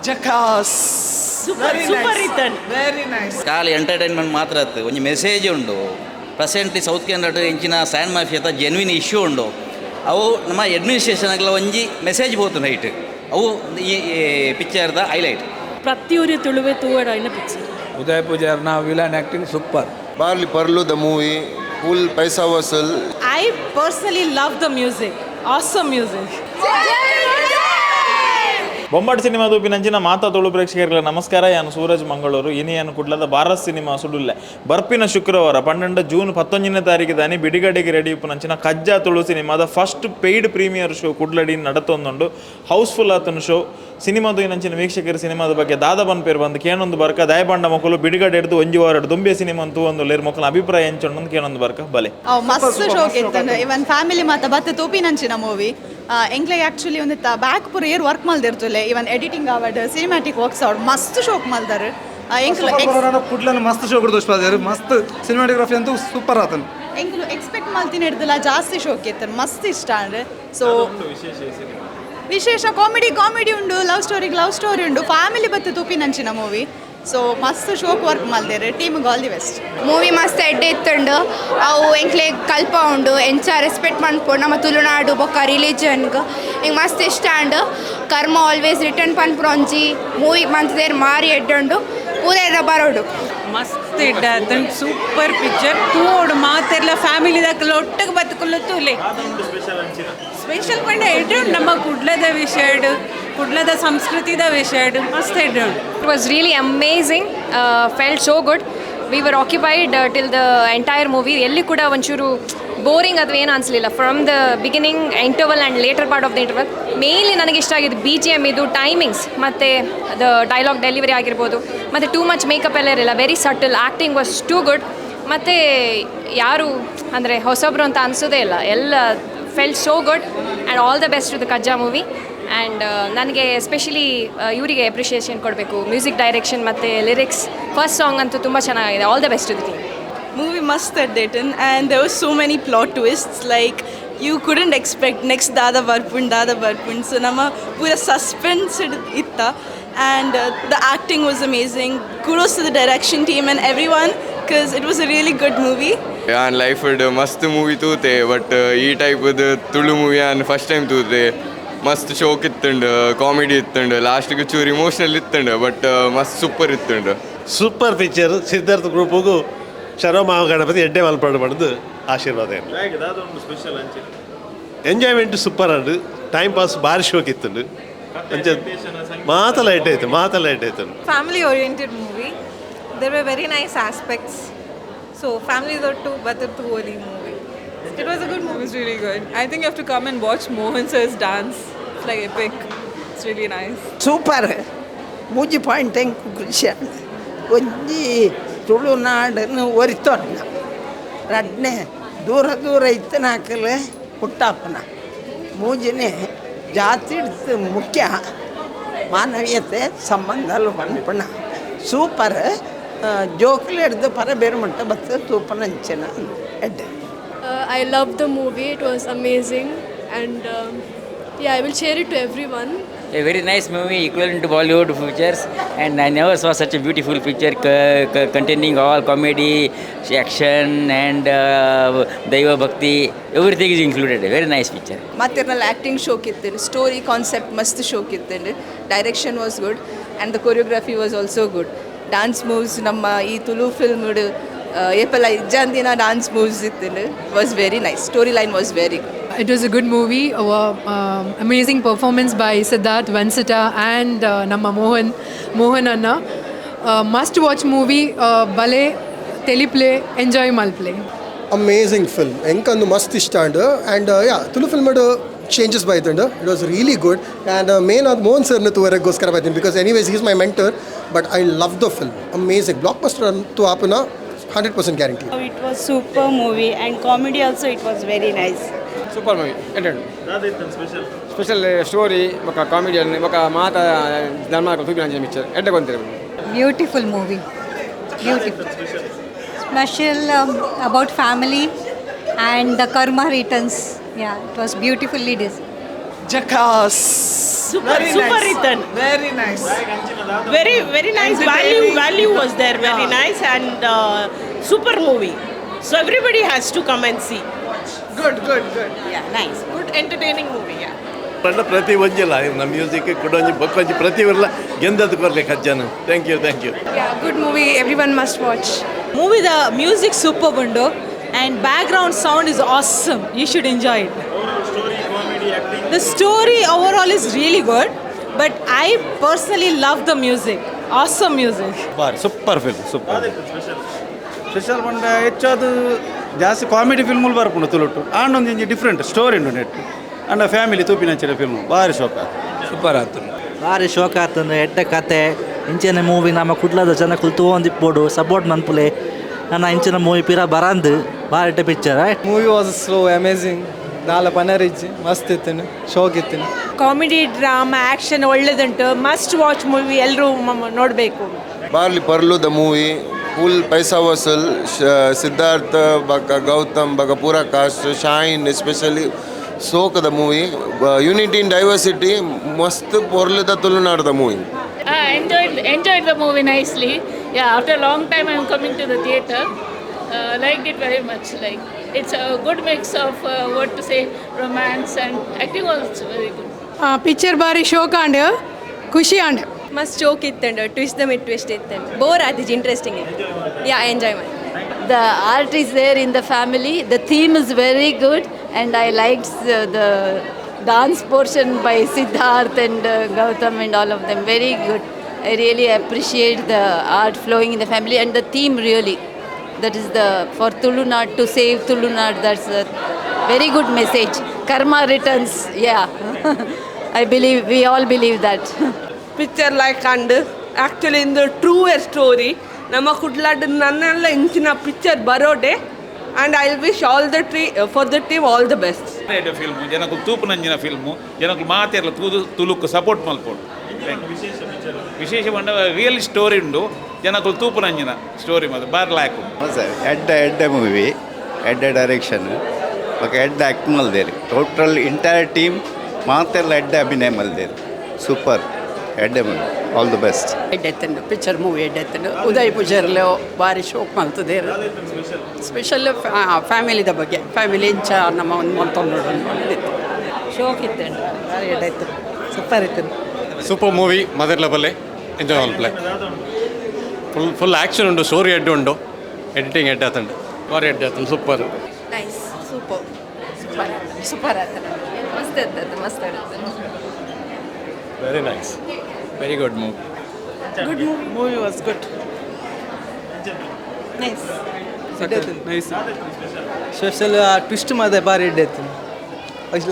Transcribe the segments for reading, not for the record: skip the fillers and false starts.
ಜಕಾಸ್ super return very nice. ಖಾಲಿ entertainment ಮಾತ್ರ ಆಯ್ತು, ಒಂಜಿ ಮೆಸೇಜ್ ಉಂಡು. ಪ್ರೆಸೆಂಟ್ಲಿ ಸೌತ್ ಕೇಂದ್ರ ಇಂಚಿನ ಸ್ಯಾಂಡ್ ಮಾಫಿಯಾದ ಜೆನ್ವಿನ್ ಇಶ್ಯೂ ಉಂಡು. ಅವು ನಮ್ಮ ಅಡ್ಮಿನಿಸ್ಟ್ರೇಷನ್ಗಳ ಒಂಜಿ ಮೆಸೇಜ್ ಹೋತು ನೈಟ್. ಅವು ಈ ಪಿಕ್ಚರ್ದ ಹೈಲೈಟ್. ಪ್ರತಿಯೊಂದು ತುಳುವೆ ತೂವಡ ಪಿಕ್ಚರ್. ಉದಯ್ ಪೂಜಾರ್ನ villain acting super. Barley Parlu the movie, full paisa vasul. I personally love the music. Awesome music. ಬೊಂಬಾಟ್ ಸಿನಿಮಾ ತೂಪಿನಂಚಿನ ಮಾತಾ ತುಳು ಪ್ರೇಕ್ಷಕರಿಗೆ ನಮಸ್ಕಾರ. ಯಾನು ಸೂರಜ್ ಮಂಗಳೂರು. ಇನಿಯನ್ನು ಕುಡ್ಲದ ಭಾರತ್ ಸಿನಿಮಾ ಸುಡುಲ್ಲೆ ಬರ್ಪಿನ ಶುಕ್ರವಾರ 12 ಜೂನ್ 11ನೇ ತಾರೀಕು ದಾನಿ ಬಿಡಿಗಡೆಗೆ ರೆಡಿ ಉಪ್ಪುನಂಚಿನ ಕಜ್ಜಾ ತುಳು ಸಿನಿಮಾದ ಫಸ್ಟ್ ಪೇಯ್ಡ್ ಪ್ರೀಮಿಯರ್ ಶೋ ಕುಡ್ಲಡಿ ನಡತೊಂದುಂಡು. ಹೌಸ್ಫುಲ್ ಆತನ ಶೋ. ಸಿನಿಮಾದು ಇನ್ನಂಚಿನ ವೀಕ್ಷಕರು ಸಿನಿಮಾದ ಬಗ್ಗೆ ದಾದ ಬಂದ್ಪೇರು ಬಂದು ಕೇಳೊಂದು ಬರ್ಕ ದಯಬಂಡ ಮಕ್ಕಳು ಬಿಡಿಗಡೆ ಹಿಡಿದು ಒಂಜಿ ವಾರ ದುಂಬೆ ಸಿನಿಮಾ ಅಂತೂ ಒಂದು ಲೇರ್ ಮಕ್ಕಳ ಅಭಿಪ್ರಾಯ ಎಂಚೊಂಡು ಕೇಳೊಂದು ಬರ್ಕ ಬಲೆ ಮಸ್ತ್ ಶೋಕ್ ಇತ್ತು. ಇವನ್ ಫ್ಯಾಮಿಲಿ ಮಾತ ಬತ್ತೆ ತೂಪಿನಂಚಿನ ಮೂವಿ ಎಂಕ್ಲೆ ಆ್ಯಕ್ಚುಲಿ ಒಂದು ಬ್ಯಾಕ್ ಪೂರ ಏರ್ ವರ್ಕ್ ಮಲ್ದಿರ್ತಲೆ. ಇವನ್ ಎಡಿಟಿಂಗ್ ಆವಡ್ ಸಿನಿಮ್ಯಾಟಿಕ್ ವರ್ಕ್ಸ್ ಆವಡ್ ಮಸ್ತ್ ಶೋಕ್ ಮಲ್ದಾರೆ. ಕುಡ್ಲನ ಮಸ್ತ್ ಶೋ ಕೊಡ್ದು ಮಸ್ತ್ ಸಿನಿಮಾಟೋಗ್ರಫಿ ಅಂತೂ ಸೂಪರ್ ಆತನು. ಎಂಕ್ಲು ಎಕ್ಸ್ಪೆಕ್ಟ್ ಮಾಡ್ತೀನಿ ಹಿಡ್ದಲ್ಲ ಜಾಸ್ತಿ ಶೋಕ್ ಇತ್ತು. ಮಸ್ತ್ ಇಷ್ಟ ಅಂದ್ರೆ ಸೊ ವಿಶೇಷ ಕಾಮಿಡಿ ಉಂಡು, ಲವ್ ಸ್ಟೋರಿ ಉಂಡು. ಫ್ಯಾಮಿಲಿ ಬತ್ತೆ ತೂಪಿನಂಚಿನ ಮೂವಿ. ಸೊ ಮಸ್ತ್ ಶೋಕ್ ವರ್ಕ್ ಮಲ್ದೇರೆ. ಟೀಮ್ಗೆ ಆಲ್ ದಿ ಬೆಸ್ಟ್. ಮೂವಿ ಮಸ್ತ್ ಎಡ್ಡೆ ಇತ್ತುಂಡು. ಅವು ಎಂಕ್ಲೆ ಕಲ್ಪ ಉಂಡು ಎಂಚ ರೆಸ್ಪೆಕ್ಟ್ ಮಾಡ್ಕೊಂಡು ನಮ್ಮ ತುಳುನಾಡು ಬೊಕ್ಕ ರಿಲಿಜನ್ಗೆ ಹಿಂಗೆ ಮಸ್ತ್ ಇಷ್ಟ ಅಂಡು. ಕರ್ಮ ಆಲ್ವೇಸ್ ರಿಟರ್ನ್ ಪನ್ಪುರೊಂಜಿ ಮೂವಿಗೆ ಮಂತದೇರು ಮಾರಿ ಎಡ್ಡುಂಡು ಪೂರ ಬರೋಡು ಮಸ್ತ್ ಇಡ್ಡ ಸೂಪರ್ ಪಿಕ್ಚರ್ ತೂಡು ಮಾತೆಲ್ಲ ಫ್ಯಾಮಿಲಿದಾಗ ಒಟ್ಟಿಗೆ ಬದುಕಲು ತೂಲೆ ಸ್ಪೆಷಲ್ ಪಂಡ ಇಡ್ಡು ನಮ್ಮ ಕುಡ್ಲದ ವಿಷಯ ಕುಡ್ಲದ ಸಂಸ್ಕೃತಿದ ವಿಷಯ ಮಸ್ತ್ ಇಡ್ಡು. It was really amazing, felt so good. We were occupied till the entire movie. ಎಲ್ಲಿ ಕೂಡ ಒಂಚೂರು ಬೋರಿಂಗ್ ಅಥವಾ ಏನು ಅನಿಸಲಿಲ್ಲ. From the beginning interval and later part of the interval mainly ನನಗೆ ಇಷ್ಟ ಆಗಿದ್ದು BGM ಇದು ಟೈಮಿಂಗ್ಸ್ ಮತ್ತು ದ ಡೈಲಾಗ್ ಡೆಲಿವರಿ ಆಗಿರ್ಬೋದು. ಮತ್ತು ಟೂ ಮಚ್ ಮೇಕಪ್ ಎಲ್ಲ ಇರಲಿಲ್ಲ. Very subtle. Acting was too good. ಮತ್ತು ಯಾರು ಅಂದರೆ ಹೊಸಬ್ರು ಅಂತ ಅನಿಸೋದೇ ಇಲ್ಲ. ಎಲ್ಲ felt so good and all the best to the Kajja movie. And ನನಗೆ ಎಸ್ಪೆಷಲಿ ಇವರಿಗೆ ಅಪ್ರಿಷಿಯೇಷನ್ ಕೊಡಬೇಕು. ಮ್ಯೂಸಿಕ್ ಡೈರೆಕ್ಷನ್ ಮತ್ತು ಲಿರಿಕ್ಸ್ ಫಸ್ಟ್ ಸಾಂಗ್ ಅಂತೂ ತುಂಬ ಚೆನ್ನಾಗಿದೆ. All the best to the team. Movie must have dated and there were so many plot twists like you couldn't expect next dada barpun so nama pura suspense itta and the acting was amazing. Kudos to the direction team and everyone because it was a really good movie. Yeah, and life would mast movie toote but ee type of Tulu movie and first time toote mast shock ittundu comedy ittundu last ಗೆ ಚೂರು emotional ittundu but mast super ittundu. Super picture. Siddhartha ಗ್ರೂಪ್ಗೂ ಶರೋ ಮಾವ ಗಣಪತಿ ಎಡ್ಡೆ ಮಲ್ಪಡು ಪಡೆದು ಆಶೀರ್ವಾದ. Enjoyment super ಅಂಡು. ಟೈಮ್ ಪಾಸ್ ಭಾರಿ ಶೋಕ್ ಇತ್ತು. ಮಾತ ಲೈಟ್ ಆಯ್ತು. Family oriented movie. There were very nice aspects. So family too better to holy movie. It was a good movie. It's really good. I think you have to come and watch Mohan sir's dance. It's like epic. It's really nice. Super. ಮೂಜಿ point ಹೆಂಗೆ ಖುಷಿ ಒಂಜಿ ತುಳುನಾಡನ್ನು ಒರಿತೊನ್ನ ರಡ್ನೆ ದೂರ ಇತ್ತನ ಹಾಕಲೆ ಹುಟ್ಟಾಪನ ಮೂಜಿನೇ ಜಾತಿ ಮುಖ್ಯ ಮಾನವೀಯತೆ ಸಂಬಂಧಾಲು ಪನ್ಪಣ super ಜೋಕ್ಲು ಹಿಡ್ದು ಪರ ಬೇರೆ ಮಟ್ಟ ಬತ್ತ ತೂಪನಂಚನ ಎಡ್ಡೆ. I loved the movie. It was amazing and I will share it to everyone. A very nice movie equivalent to Bollywood features and I never saw such a beautiful picture containing all comedy, action and Daiva Bhakti. Everything is included. A very nice picture. Maternal acting shock ittende. Story concept mast shock ittende. Direction was good and the choreography was also good. Dance moves namma ee Tulu film epala ijjandina dance moves ittende was very nice. Storyline was very good. It was a good movie. Amazing performance by Sidharth, Vansita and Namma Mohan Anna. Must watch movie. Bale teleplay, enjoy malplay. Amazing film. Enkandu must stand and Tulu film changes by it was really good and Menon Mohan sir na tuvare goskara by because anyways he is my mentor but I love the film. Amazing blockbuster to apna 100% guarantee. It was super movie and comedy also it was very nice. Super movie special story ಬೊಕ್ಕ comedian ಬೊಕ್ಕ ಮಾತ ಧರ್ಮ ತೂಪಿನ mixture ಎಡ್ಡೆ ಕೊಂತಿರ Beautiful movie. Beautiful. Special about family and the karma returns. Yeah, it was beautifully done. ಜಕಾಸ್ super written. Very nice. Very nice. Value was there. Very nice and super movie. So everybody has to come and see. Good. Yeah, nice. Good entertaining movie. Yeah. ಪ್ರತಿ ಒಂಜಿಲ್ಲ ನಮ್ಮ music ಕೊಡೊಂಜಿ ಬಕ್ಕೊಂಜಿ ಪ್ರತಿ ಊರ್ಲ ಗೆಂದದ್ದು ಕೊರಲೆ ಕಜ್ಜಾನು. Thank you. Yeah, good movie. Everyone must watch. Movie, the music superb undo and background sound is awesome. You should enjoy it. The story overall is really good, but I personally love the music. Awesome music. Super film super special ಬಂಡ ಹೆಚ್ಚದು ಜಾಸ್ತಿ comedy ಫಿಲ್ಮಲ್ಲಿ ಬರ್ಪುಂಡು ತುಳುಟು ಆಂಡೊಂದು different story ಉಂಡು net ಅಂಡ family ತೂಪಿನಂಚಿನ film ಭಾರಿ ಶೋಕ super ಆಯ್ತು ಭಾರಿ ಶೋಕ ಆತಂದು ಎಡ್ಡ ಕತೆ ಇಂಚಿನ ಮೂವಿ ನಮ್ಮ ಕುಡ್ಲದ ಜನ ಕುಲ್ತು ಒಂದಿಪ್ಪೋಡು ಸಪೋರ್ಟ್ ಮನ್ಪುಲೆ ನನ್ನ ಇಂಚಿನ ಮೂವಿ ಪಿರ ಬರಂದು ಭಾರಿ ಎಡ್ಡ picture movie was slow amazing ನಾಳೆ ಪನರಿಜ್ಜಿ ಮಸ್ತ್ ಇತ್ತು ಶೋಕ್ ಇತ್ತು ಕಾಮಿಡಿ ಡ್ರಾಮಾ ಆ್ಯಕ್ಷನ್ ಒಳ್ಳೆದುಂಟು ಮಸ್ಟ್ ವಾಚ್ ಮೂವಿ ಎಲ್ಲರೂ ನೋಡಬೇಕು. ಬಾರ್ಲಿ ಪರ್ಲು ದ ಮೂವಿ ಫುಲ್ ಪೈಸಾ ವಸೂಲ್ ಸಿದ್ಧಾರ್ಥ ಬಕ ಗೌತಮ್ ಬಕ ಪೂರ ಕಾಸ್ಟ್ ಶಾಯಿನ್ ಎಸ್ಪೆಷಲಿ ಸೋಕ್ the movie unity in diversity ಮಸ್ತ್ ಪೊರ್ಲು the Tulunadu the movie. Enjoyed the movie nicely. Yeah, after a long time I am coming to the theatre. Liked it very much. Like it's a good mix of what to say, romance and acting also very good. Picture bari shock and ಖುಷಿ and ಮಸ್ತ್ joke ಇತ್ತಂಡು twist ಇತ್ತಂಡು bore ಆದಿಜ್ interesting ಇತ್ತು. ಯಾ enjoy ಮಾಡಿ. The art is there in the family. The theme is very good, and I liked the dance portion by Sidharth and Gautam and all of them. Very good. I really appreciate the art flowing in the family and the theme really. That is the for Tulunad to save Tulunad. That's a very good message. Karma returns. Yeah, I believe we all believe that. Picture like and actually in the true story. ನಮ್ಮ ಕುಡ್ಲಾಡ್ ನನ್ನೆಲ್ಲ ಇಂಚಿನ picture ಬರೋಡೆ and I wish all the for the team all the best. Film ಜನಕ್ಕೆ ತೂಪುನಂಜಿನ film ಜನಕ್ಕೆ ಮಾತೆಲ್ಲ Tuluku support ಮಲ್ಪೋಡು ವಿಶೇಷ ಬಂಡ ರಿಯಲ್ ಸ್ಟೋರಿ ಉಂಡು ಜನಕ್ಕೆ ತೂಪುನಂಜಿನ ಸ್ಟೋರಿ ಮಾತ್ರ ಬಾರ್ ಲಾಯ್ಕು ಎಡ್ಡ ಮೂವಿ ಎಡ್ಡ ಡೈರೆಕ್ಷನ್ ఒక ಎಡ್ಡ ಆ್ಯಕ್ಟ್ ಮಲ್ದೇರಿ ಟೋಟಲ್ ಎಂಟೈರ್ ಟೀಮ್ ಮಾತೆಲ್ಲ ಎಡ್ಡ ಅಭಿನಯ ಮಲ್ದೇರಿ ಸೂಪರ್ ಎಡ್ಡೆ ಮೂವಿ ಆಲ್ ದ ಬೆಸ್ಟ್. ಎಡ್ಡೆತ್ತಂಡು ಪಿಕ್ಚರ್ ಮೂವಿ ಎಡ್ಡೆತ್ತಂಡು ಉದಯ್ ಪೂಜಾರ್ಲು ಭಾರಿ ಶೋಕ್ ಮಲ್ತದೆ ಸ್ಪೆಷಲ್ ಫ್ಯಾಮಿಲಿದ ಬಗ್ಗೆ ಫ್ಯಾಮಿಲಿ ಇಂಚ ನಮ್ಮ ಒಂದು ಮಲ್ತೊಂದು ನೋಡಿತ್ತು ಶೋಕ್ ಇತ್ತಂಡು ಭಾರಿ ಎಡ್ಡೆತ್ತು ಸೂಪರ್ ಇತ್ತು. Super movie mother level enjoy all play full action ಉಂಟು ಸ್ಟೋರಿ ಎಡ್ಡು ಉಂಟು ಎಡಿಟಿಂಗ್ ಎಡ್ಡೆ ಆತಂಡು ಭಾರಿ ಎಡ್ಡೆ ಆತಂಡು ಸೂಪರ್ ನೈಸ್ ಸೂಪರ್ ಆಯ್ತು ಮಸ್ತ್ ಇರ್ತದೆ ಮಸ್ತ್ ಇರುತ್ತೆ. Very nice. Very good movie. Good movie was good. Nice nice special twist ಮಾದೆ ಭಾರಿ ಇಡ್ಡೈತಿ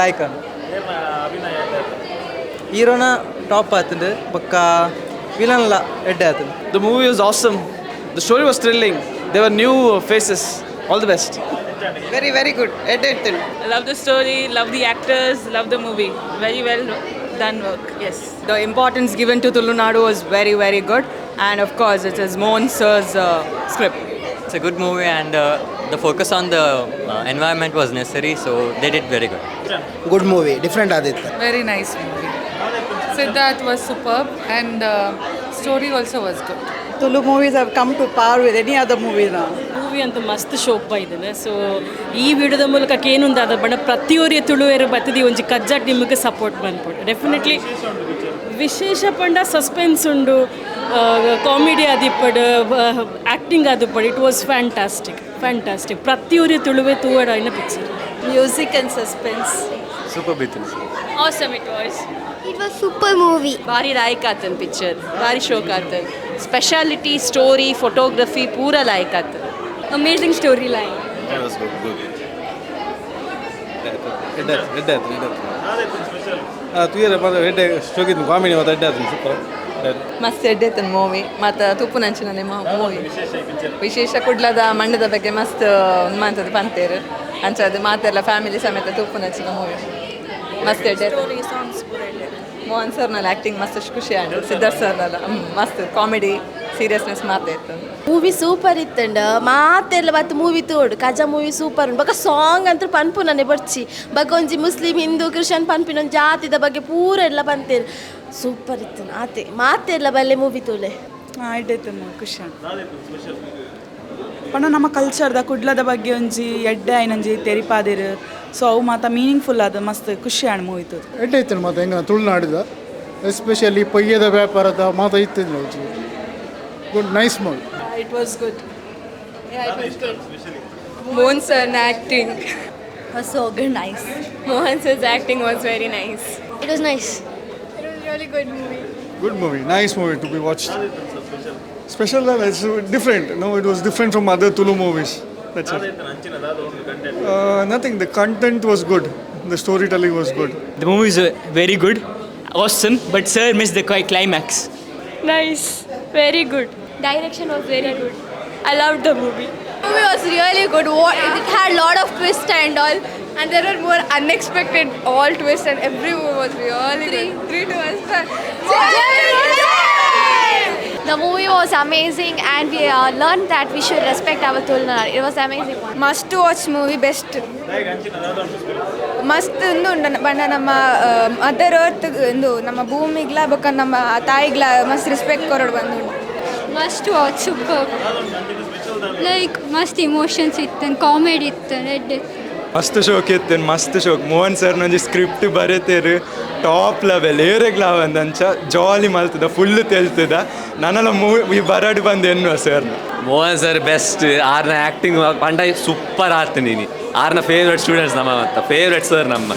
ಲೈಕ್ ಹೀರೋನ ಟಾಪ್ ಆತಂಡು ಬೊಕ್ಕ ವಿಲನ್ಲ ಎಡ್ಡೆ ಆತಂಡು. The movie was awesome. The story was thrilling. They were new faces. All the best. very good. Edited. I love the story, love the actors, love the movie. Very well done work. Yes. The importance given to Tulunadu was very good, and of course it is Mohan sir's script. It's a good movie, and the focus on the environment was necessary, so they did very good. Good movie different ಆದಿತ್ತು. Very nice movie. Sidharth was superb and story also was good. Tulu movies have come to par with any other movie now. Movie ಅಂತೂ ಮಸ್ತ್ ಶೋಕ್ ಬೈದಿದೆ. So ಈ ವಿಡಿಯೋದ ಮೂಲಕ ಏನೊಂದು ಅದ ಬಣ್ಣ ಪ್ರತಿಯೊರಿಯ ತುಳುವೆರು ಬತ್ತದಿ ಒಂಜಿ ಕಜ್ಜಾ ಟೀಮಿಗೆ ಸಪೋರ್ಟ್ ಬಂದ್ಬಿಟ್ಟು ಡೆಫಿನೆಟ್ಲಿ ವಿಶೇಷ ಪಂಡ ಸಸ್ಪೆನ್ಸ್ ಉಂಡು ಕಾಮಿಡಿ ಆದಿಪ್ಪಡು ಆ್ಯಕ್ಟಿಂಗ್ ಆದಿಪ್ಪಡು ಇಟ್ ವಾಸ್ ಫ್ಯಾಂಟಾಸ್ಟಿಕ್ ಪ್ರತಿಯೊರಿಯ ತುಳುವೆ ತೂವಡ ಇನ್ನ picture music and suspense super ಬಿತ್ತು. Awesome it was. It was super movie. ಭಾರಿ ಲಾಯ್ಕ್ ಆತನ್ ಪಿಕ್ಚರ್ ಭಾರಿ ಶೋಕ್ ಆತನ್ ಸ್ಪೆಷಾಲಿಟಿ ಸ್ಟೋರಿ ಫೋಟೋಗ್ರಫಿ ಪೂರ ಲಾಯ್ಕ್ ಆತನ್ ಅಮೇಝಿಂಗ್ ಸ್ಟೋರಿ ಲೈನ್. ಶೋಕಿತ್ತು ಕಾಮಿಡಿ ಮತ್ತು ಎಡ್ಡೆ ಆತನು ಸೂಪರ್ ಮಸ್ತ್ ಎಡ್ಡೆತ್ತನ್ ಮೂವಿ ಮತ್ತು ತುಪ್ಪು ನಂಚಿನ ಮೂವಿ ವಿಶೇಷ ಕುಡ್ಲದ ಮಂಡದ ಬಗ್ಗೆ ಮಸ್ತ್ ಮಾತದ್ದು ಪಂತೇರು ಅಂಚದು ಮಾತೆಲ್ಲ ಫ್ಯಾಮಿಲಿ ಸಮೇತ ತುಪ್ಪು ನಂಚಿನ ಮೂವಿ ಮಸ್ತ್ ಎಡ್ಡೆ. ಮೋಹನ್ ಸರ್ನಲ್ಲಿ ಆ್ಯಕ್ಟಿಂಗ್ ಮಸ್ತ್ ಖುಷಿ ಆಯ್ತು. ಸಿದ್ಧಾರ್ಥ ಸರ್ನೆಲ್ಲ ಮಸ್ತ್ ಕಾಮಿಡಿ ಸೀರಿಯಸ್ನೆಸ್ ಮಾತಾಯ್ತು ಮೂವಿ ಸೂಪರ್ ಇತ್ತಂಡ ಮಾತೆಲ್ಲ ಮತ್ತು ಮೂವಿ ತೋಡು ಕಜಾ ಮೂವಿ ಸೂಪರ್ ಉಂಡು ಬೊಕ ಸಾಂಗ್ ಅಂತ ಪನ್ಪು ನನಗೆ ಬರ್ಚಿ ಬೊಕ ಒಂಜಿ ಮುಸ್ಲಿಂ ಹಿಂದೂ ಕ್ರಿಶ್ಚಿಯನ್ ಪನ್ಪಿನ ಒಂದು ಜಾತಿದ ಬಗ್ಗೆ ಪೂರ ಎಲ್ಲ ಪಂತೇರು ಸೂಪರ್ ಇತ್ತು ಆತೆ ಮಾತೆಲ್ಲ ಬಲ್ಲೆ ಮೂವಿ ತೋಲೆ ಆಯ್ತಾಯ್ತು ಖುಷಿ ಪಂಡ ನಮ್ಮ ಕಲ್ಚರ್ದ ಕುಡ್ಲದ ಬಗ್ಗೆ ಒಂಜಿ ಎಡ್ಡೆ ಆಯ್ನಂಜಿ ತೆರಿಪಾದಿರು ಸೊ ಅವು ಮಾತ ಮೀನಿಂಗ್ಫುಲ್ ಆದ ಮಸ್ತ್ ಖುಷಿ ಆಣ್ ಮೂವಿ ತೋದು ಎಡ್ಡೈತೆ ಮಾತ ಹೆಂಗ ತುಳುನಾಡಿದ ಎಸ್ಪೆಷಲಿ ಪೊಯ್ಯದ ವ್ಯಾಪಾರದ ಮಾತ ಇತ್ತಿಲ್ಲ good nice movie it was good Mohan sir acting was so good, nice. Mohan sir's acting was very nice. It was nice. It was really good movie. Good movie, nice movie to be watched. Special, it's different. No, it was different from other Tulu movies. That's it. Nothing. The content was good. The storytelling was good. The movie is very good, awesome. But sir missed the climax. Nice, very good. Direction was very good. I loved the movie. The movie was really good. It had a lot of twists and all. And there were more unexpected all twists and every movie was really good. 3 to 1. The movie was amazing and we learned that we should respect our Tulunadu. It was amazing. Must watch movie best. ಮಸ್ತ್ ಬಣ್ಣ ನಮ್ಮ mother earth ಇಂದು ನಮ್ಮ ಭೂಮಿಗ್ಲ ಬೊಕ್ಕ ನಮ್ಮ ತಾಯಿಗ್ಲ ಮಸ್ತ್ respect ಕೊರಡು ಬಂದು must watch super like ಮಸ್ತ್ ಇಮೋಷನ್ಸ್ ಇತ್ತು ಕಾಮಿಡಿ ಇತ್ತು ರೆಡ್ ಮಸ್ತ್ ಶೋಕ್ ಇತ್ತು ಮಸ್ತ್ ಶೋಕ್ ಮೋಹನ್ ಸರ್ ನಂಜಿ ಸ್ಕ್ರಿಪ್ಟ್ ಬರೀತೀರು ಟಾಪ್ ಲೆವೆಲ್ ಏರೆಗ್ ಲಾವಂದಂಚ ಜಾಲಿ ಮಲ್ತದ ಫುಲ್ ತೆಲ್ತದ ನನ್ನೆಲ್ಲ ಮೂವಿ ಬರಾಡಿ ಬಂದು ಎನ್ನುವ ಸರ್ ಮೋಹನ್ ಸರ್ ಬೆಸ್ಟ್ ಆರ್ನ ಆ್ಯಕ್ಟಿಂಗ್ ಪಂಡ ಸೂಪರ್ ಆಡ್ತೀನಿ ನೀನು ಆರ್ನ ಫೇವ್ರೆಟ್ ಸ್ಟೂಡೆಂಟ್ಸ್ ನಮ್ಮ ಫೇವ್ರೆಟ್ ಸರ್ ನಮ್ಮ